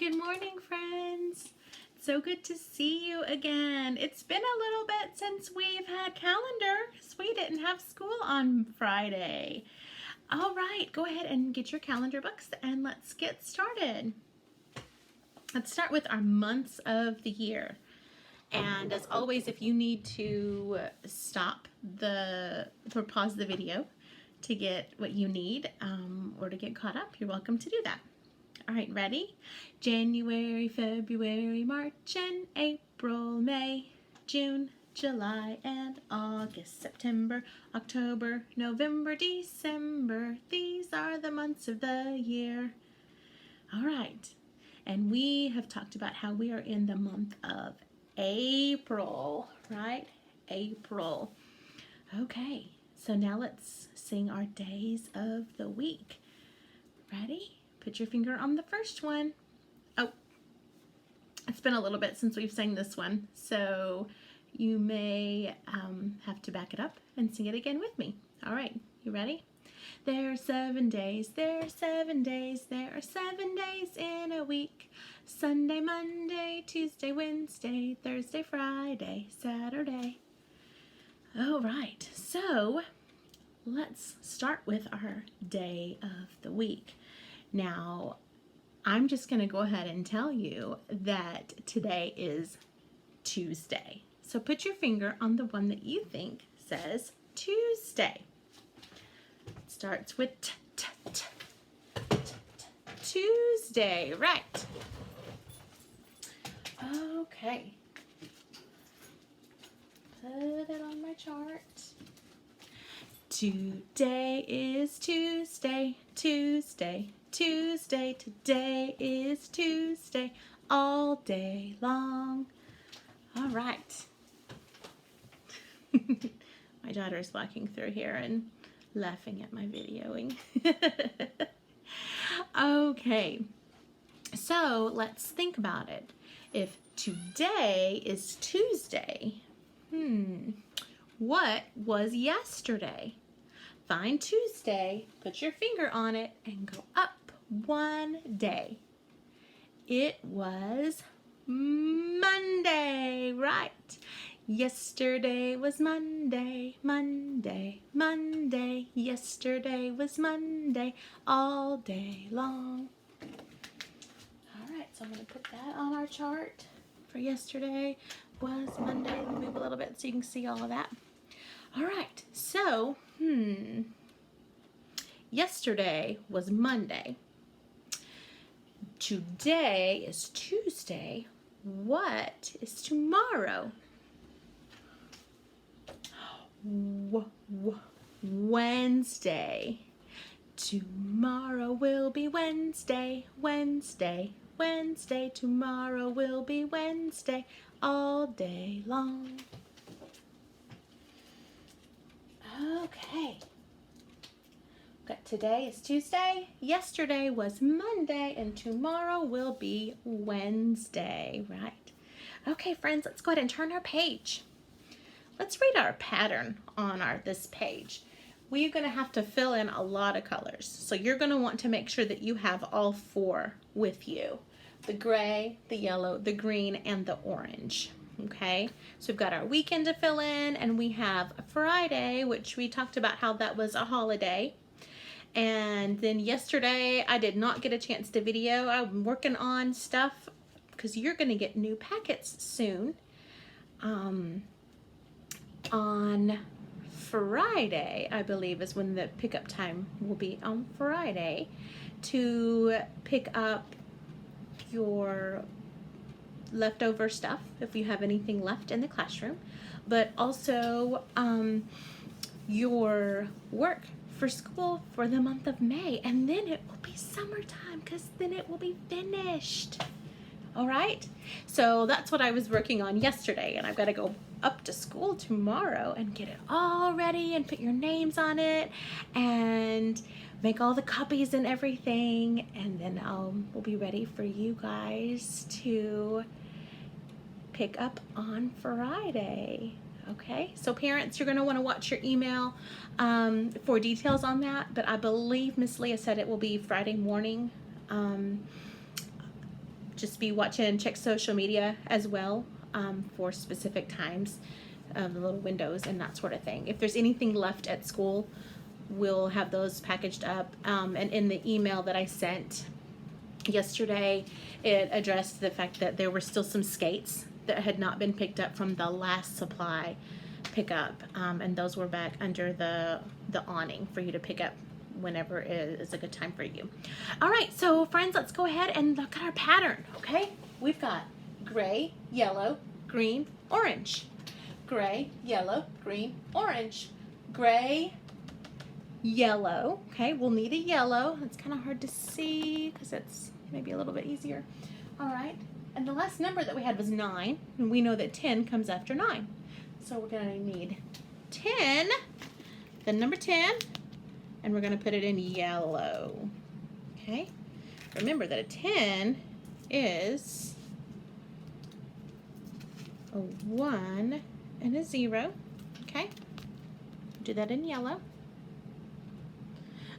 Good morning, friends. So good to see you again. It's been a little bit since we've had calendar because we didn't have school on Friday. All right, go ahead and get your calendar books and let's get started. Let's start with our months of the year. And as always, if you need to stop or pause the video to get what you need or to get caught up, you're welcome to do that. All right, ready? January, February, March, and April, May, June, July, and August, September, October, November, December. These are the months of the year. All right, and we have talked about how we are in the month of April, right? April. Okay, so now let's sing our days of the week. Ready? Put your finger on the first one. Oh, it's been a little bit since we've sang this one, so you may have to back it up and sing it again with me. All right, you ready? There are 7 days, there are 7 days, there are 7 days in a week. Sunday, Monday, Tuesday, Wednesday, Thursday, Friday, Saturday. All right, so let's start with our day of the week. Now, I'm just going to go ahead and tell you that today is Tuesday. So put your finger on the one that you think says Tuesday. It starts with t, t, t, t, t. Tuesday, right. Okay. Put it on my chart. Today is Tuesday, Tuesday, Tuesday. Today is Tuesday, all day long. All right. My daughter is walking through here and laughing at my videoing. Okay, so let's think about it. If today is Tuesday, what was yesterday? Find Tuesday, put your finger on it, and go up one day. It was Monday, right? Yesterday was Monday, Monday, Monday. Yesterday was Monday, all day long. All right, so I'm going to put that on our chart for yesterday was Monday. Let me move a little bit so you can see all of that. All right, so, yesterday was Monday. Today is Tuesday. What is tomorrow? Wednesday. Tomorrow will be Wednesday, Wednesday, Wednesday. Tomorrow will be Wednesday, all day long. Okay. But today is Tuesday, yesterday was Monday, and tomorrow will be Wednesday, right? Okay, friends, let's go ahead and turn our page. Let's read our pattern on this page. We're going to have to fill in a lot of colors. So you're going to want to make sure that you have all 4 with you. The gray, the yellow, the green, and the orange. Okay, so we've got our weekend to fill in, and we have Friday, which we talked about how that was a holiday. And then yesterday, I did not get a chance to video. I'm working on stuff because you're going to get new packets soon. On Friday, I believe, is when the pickup time will be on Friday to pick up your leftover stuff if you have anything left in the classroom, but also your work for school for the month of May, and then it will be summertime because then it will be finished. All right, so that's what I was working on yesterday, and I've got to go up to school tomorrow and get it all ready and put your names on it and make all the copies and everything, and then we'll be ready for you guys to pick up on Friday. Okay, so parents, you're going to want to watch your email for details on that, but I believe Miss Leah said it will be Friday morning. just be watching and check social media as well for specific times, the little windows and that sort of thing. If there's anything left at school, we'll have those packaged up. And in the email that I sent yesterday, it addressed the fact that there were still some skates that had not been picked up from the last supply pickup, and those were back under the awning for you to pick up whenever is a good time for you. All right, so friends, let's go ahead and look at our pattern, okay? We've got gray, yellow, green, orange. Gray, yellow, green, orange. Gray, yellow, okay? We'll need a yellow. It's kind of hard to see because it's maybe a little bit easier. All right, and the last number that we had was 9, and we know that 10 comes after 9. So we're gonna need 10, the number 10, and we're going to put it in yellow, okay? Remember that a 10 is a 1 and a 0, okay? Do that in yellow.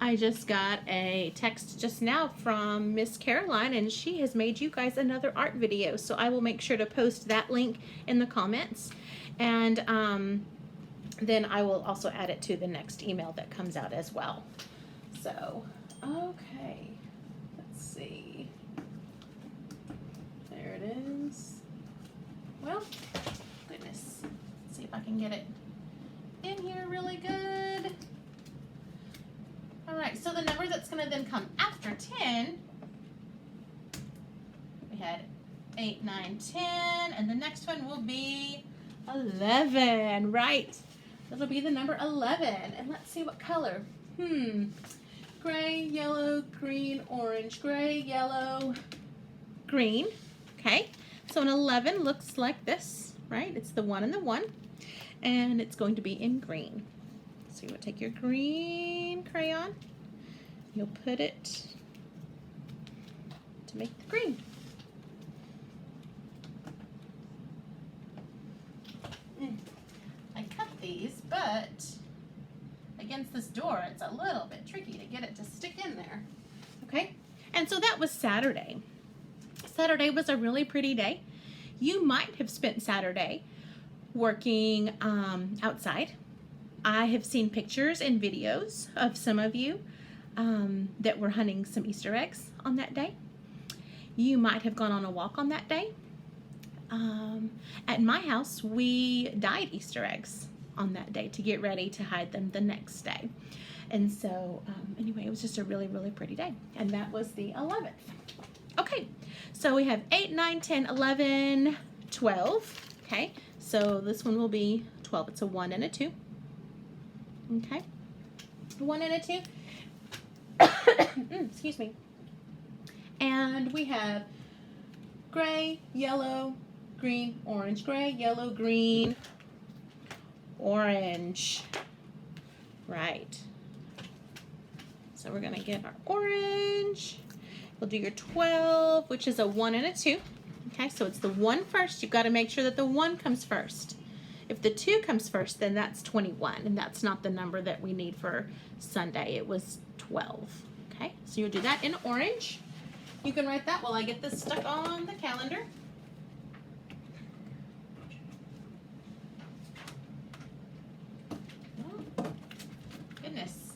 I just got a text just now from Miss Caroline, and she has made you guys another art video, so I will make sure to post that link in the comments, and then I will also add it to the next email that comes out as well. So, okay, let's see. There it is. Well, goodness. Let's see if I can get it in here really good. All right, so the number that's going to then come after 10, we had 8, 9, 10, and the next one will be 11, right? That'll be the number 11. And let's see what color. Gray, yellow, green, orange. Gray, yellow, green. Okay. So an 11 looks like this, right? It's the 1 and the 1. And it's going to be in green. So you'll take your green crayon. You'll put it to make the green. These, but against this door it's a little bit tricky to get it to stick in there. Okay, and so that was Saturday. Saturday was a really pretty day. You might have spent Saturday working outside. I have seen pictures and videos of some of you that were hunting some Easter eggs on that day. You might have gone on a walk on that day. At my house, we dyed Easter eggs on that day to get ready to hide them the next day. And so anyway, it was just a really, really pretty day. And that was the 11th. Okay, so we have 8, 9, 10, 11, 12. Okay, so this one will be 12. It's a 1 and a 2. Okay, 1 and a 2. Excuse me. And we have gray, yellow, green, orange. Gray, yellow, green, orange. Right. So we're going to get our orange. We'll do your 12, which is a 1 and a 2. Okay, so it's the 1 first. You've got to make sure that the 1 comes first. If the 2 comes first, then that's 21, and that's not the number that we need for Sunday. It was 12. Okay, so you'll do that in orange. You can write that while I get this stuck on the calendar. Oh, goodness.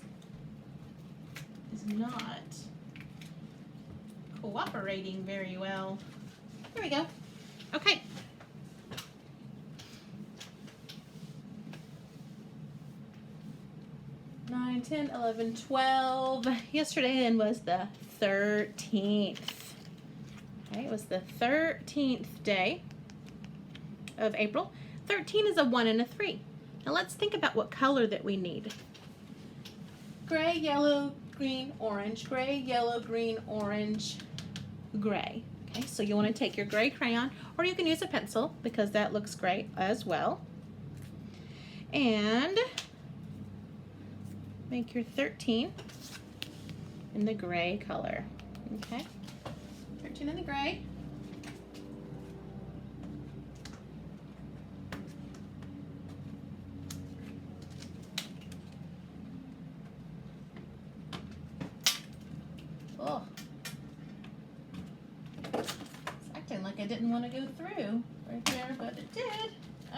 It's not cooperating very well. There we go. Okay. Nine, 10, 11, 12. Yesterday then was the 13th. Okay, it was the 13th day of April. 13 is a 1 and a 3. Now let's think about what color that we need. Gray, yellow, green, orange. Gray, yellow, green, orange, gray. Okay, so you want to take your gray crayon, or you can use a pencil because that looks great as well. And make your 13 in the gray color. Okay, 13 in the gray. Oh. like it didn't want to go through right there, but it did.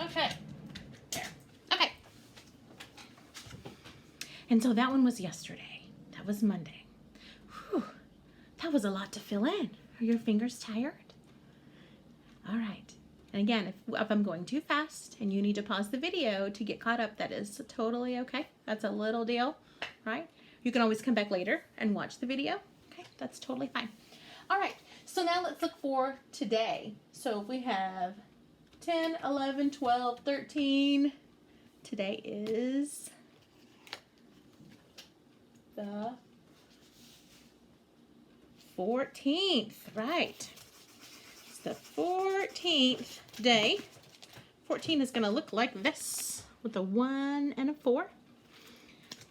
Okay. There. Okay. And so that one was yesterday. That was Monday. Whew. That was a lot to fill in. Are your fingers tired? All right. And again, if I'm going too fast and you need to pause the video to get caught up, that is totally okay. That's a little deal, right? You can always come back later and watch the video. Okay, that's totally fine. All right, so now let's look for today. So if we have 10, 11, 12, 13. Today is the 14th, right? It's the 14th day. 14 is going to look like this with a 1 and a 4.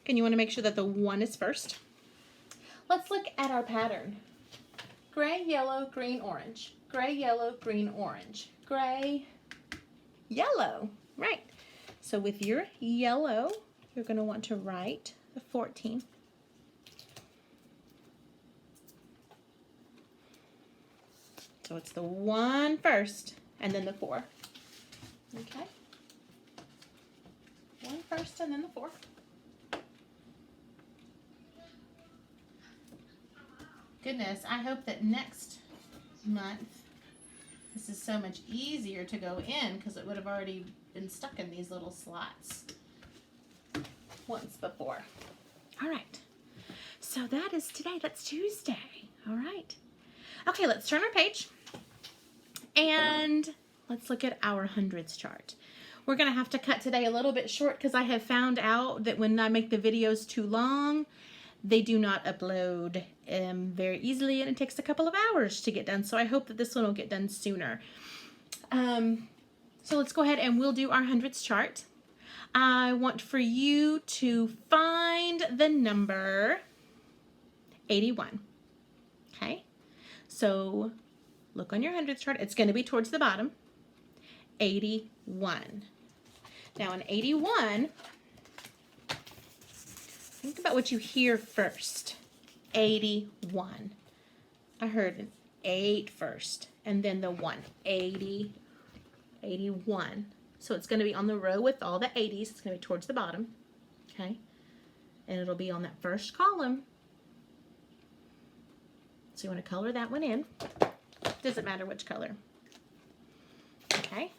And you want to make sure that the 1 is first. Let's look at our pattern. Gray, yellow, green, orange. Gray, yellow, green, orange. Gray, yellow. Right. So with your yellow, you're going to want to write the 14. So it's the 1 first and then the 4. Okay. 1 first and then the 4. Goodness, I hope that next month this is so much easier to go in because it would have already been stuck in these little slots once before. All right, so that is today. That's Tuesday. All right. Okay, let's turn our page and let's look at our hundreds chart. We're going to have to cut today a little bit short because I have found out that when I make the videos too long, they do not upload very easily, and it takes a couple of hours to get done. So I hope that this one will get done sooner. So let's go ahead and we'll do our hundreds chart. I want for you to find the number 81. Okay, so look on your hundreds chart. It's going to be towards the bottom. 81. Now in 81, think about what you hear first. 81. I heard an 8 first, and then the 1. 80, 81. So it's going to be on the row with all the 80s. It's going to be towards the bottom. Okay? And it'll be on that first column. So you want to color that one in. Doesn't matter which color. Okay?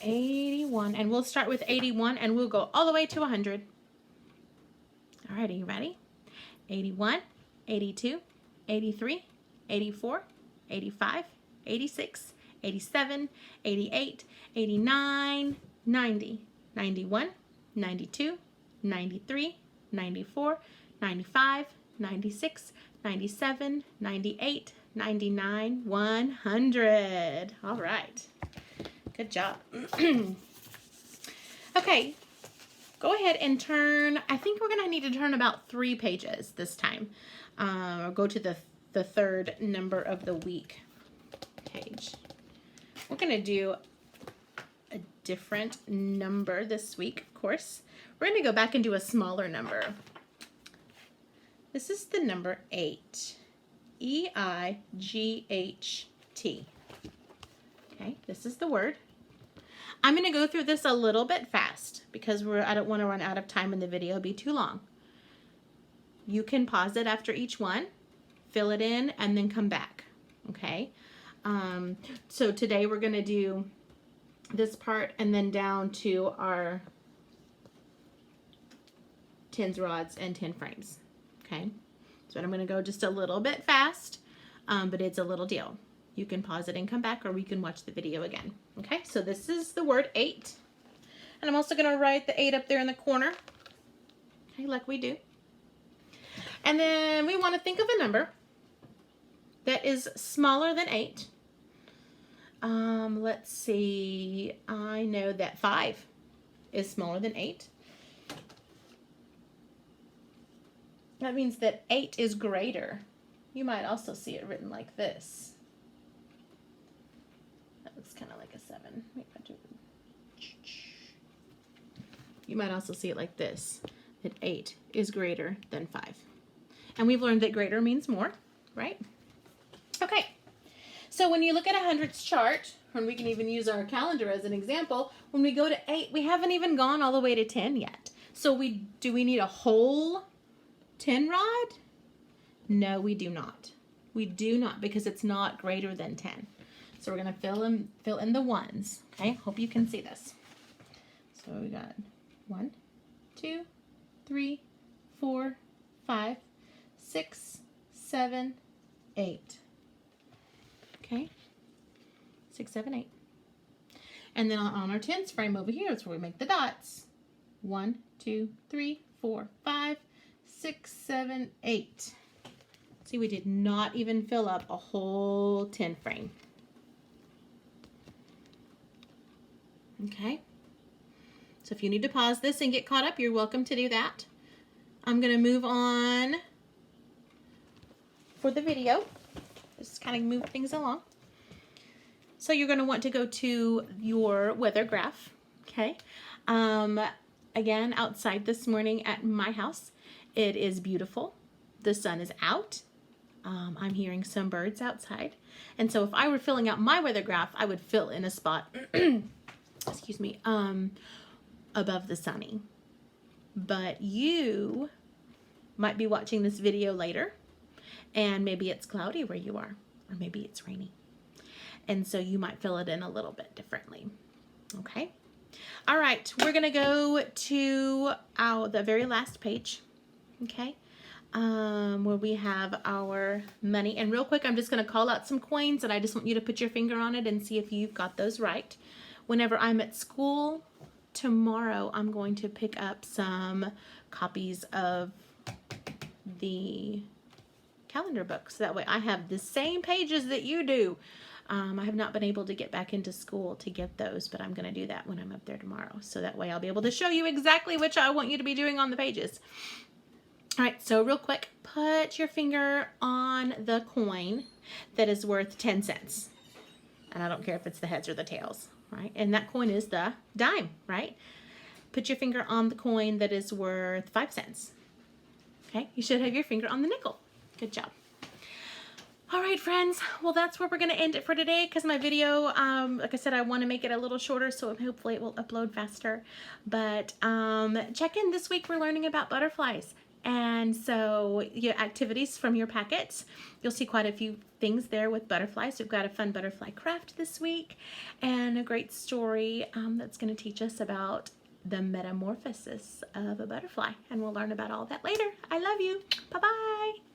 81. And we'll start with 81, and we'll go all the way to 100. All right, are you ready? 81, 82, 83, 84, 85, 86, 87, 88, 89, 90, 91, 92, 93, 94, 95, 96, 97, 98, 99, 100. All right. Good job. Okay. Go ahead and turn, I think we're going to need to turn about 3 pages this time. Or go to the third number of the week page. We're going to do a different number this week, of course. We're going to go back and do a smaller number. This is the number 8. E-I-G-H-T. Okay, this is the word. I'm going to go through this a little bit fast because I don't want to run out of time in the video, be too long. You can pause it after each one, fill it in, and then come back. Okay? So today we're going to do this part and then down to our tens, rods, and 10 frames. Okay? So I'm going to go just a little bit fast, but it's a little deal. You can pause it and come back, or we can watch the video again. Okay, so this is the word 8. And I'm also going to write the 8 up there in the corner. Okay, like we do. And then we want to think of a number that is smaller than 8. Let's see. I know that 5 is smaller than 8. That means that 8 is greater. You might also see it written like this. Looks kind of like a 7. You might also see it like this, that 8 is greater than 5. And we've learned that greater means more, right? Okay, So when you look at a hundreds chart, and we can even use our calendar as an example, when we go to 8, we haven't even gone all the way to 10 yet. So do we need a whole 10 rod? No, we do not. We do not, because it's not greater than 10. So we're going to fill in the ones. Okay, hope you can see this. So we got 1, 2, 3, 4, 5, 6, 7, 8. Okay, 6, 7, 8. And then on our tens frame over here, that's where we make the dots. 1, 2, 3, 4, 5, 6, 7, 8. See, we did not even fill up a whole 10 frame. Okay. So if you need to pause this and get caught up, you're welcome to do that. I'm going to move on for the video. Just kind of move things along. So you're going to want to go to your weather graph. Okay. Again, outside this morning at my house, it is beautiful. The sun is out. I'm hearing some birds outside. And so if I were filling out my weather graph, I would fill in a spot, excuse me, above the sunny. But you might be watching this video later, and maybe it's cloudy where you are, or maybe it's rainy. And so you might fill it in a little bit differently. Okay. All right. We're going to go to the very last page. Okay. Where we have our money. And real quick, I'm just going to call out some coins, and I just want you to put your finger on it and see if you've got those right. Whenever I'm at school tomorrow, I'm going to pick up some copies of the calendar book, so that way I have the same pages that you do. I have not been able to get back into school to get those, but I'm going to do that when I'm up there tomorrow, so that way I'll be able to show you exactly which I want you to be doing on the pages. All right, so real quick, put your finger on the coin that is worth 10 cents. And I don't care if it's the heads or the tails, right? And that coin is the dime, right? Put your finger on the coin that is worth 5 cents. Okay, you should have your finger on the nickel. Good job. All right, friends. Well, that's where we're going to end it for today, because my video, like I said, I want to make it a little shorter, so hopefully it will upload faster. But check in this week. We're learning about butterflies. And so your activities from your packets, you'll see quite a few things there with butterflies. We've got a fun butterfly craft this week and a great story that's going to teach us about the metamorphosis of a butterfly. And we'll learn about all that later. I love you. Bye-bye.